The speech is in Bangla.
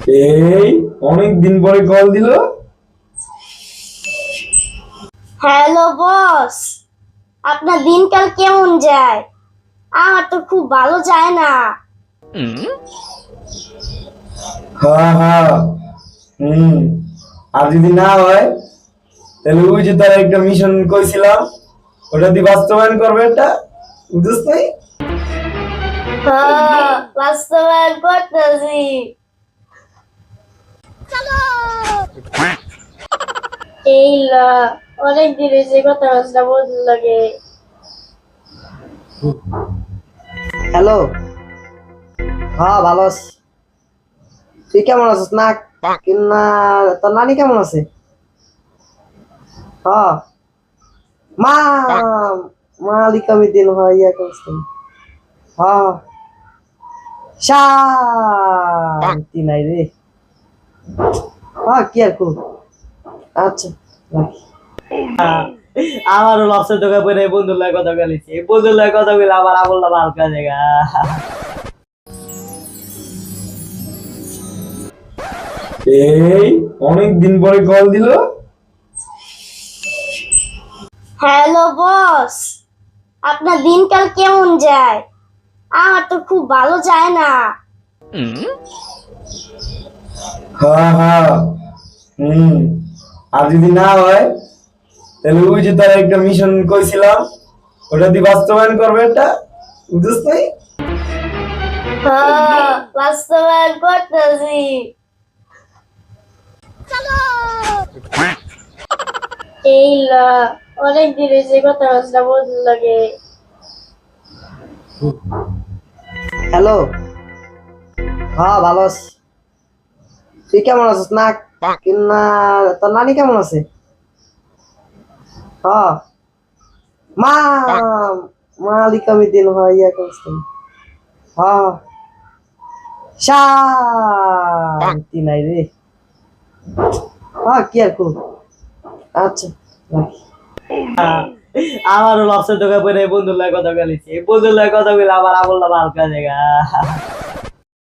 এই অনেক দিন পরে কল দিল। হ্যালো বস, আপনার দিনকাল কেমন যায়? আমার তো খুব ভালো যায় না। হ্যাঁ হ্যাঁ। হুম। আর যদি না হয় তাহলে ওই যে তার একটা মিশন কইছিলাম, ওটা দিয়ে বাস্তবায়ন করবে, এটা বুঝছ নাই? হ্যাঁ, বাস্তবায়ন করতেছি। এই লা, অনেক দিন যে কথা বার্তা বলতে লাগে। হ্যালো। হ্যাঁ, ভালো আছি। তুই কেমন আছিস? না না, তোর নানি কেমন আছে? হ্যাঁ, মা মালিক আমি দিন হয় ইয়া করছেন। হ্যাঁ, শান্তি নাই রে। হ্যাঁ, কি আর করব। আচ্ছা, রাখি। আমারও লসের ঢোকা পরে বন্ধুর লাগে কথা বলেছি, বন্ধুর লাগে কথা বলে আমার আমলটা হালকা জায়গা। এই অনেক দিন পরে কল দিল। হ্যালো বস, আপনার দিনকাল কেমন যায়? আমার তো খুব ভালো যায় না। হ্যাঁ হ্যাঁ। হুম। আর যদি না হয় তাহলে ওই যে তার একটা মিশন কইছিলাম, ওটা দিয়ে বাস্তবায়ন করবে, এটা বুঝছ নাই? হ্যাঁ, বাস্তবায়ন করতেছি। এই লা, অনেক দিন যে কথা বার্তা বলতে লাগে। হ্যালো। হ্যাঁ, ভালো আছি। তুই কেমন আছিস? না না, তোর নানি কেমন আছে? হ্যাঁ, মা মালিক আমি দিন হয় ইয়া করছেন। হ্যাঁ, শান্তি নাই রে। হ্যাঁ, কি আর করব। আচ্ছা, রাখি। আমারও লসের ঢোকা পরে বন্ধুর লাগে কথা বলেছি, বন্ধুর লাগে কথা বলে আমার আমলটা হালকা জায়গা।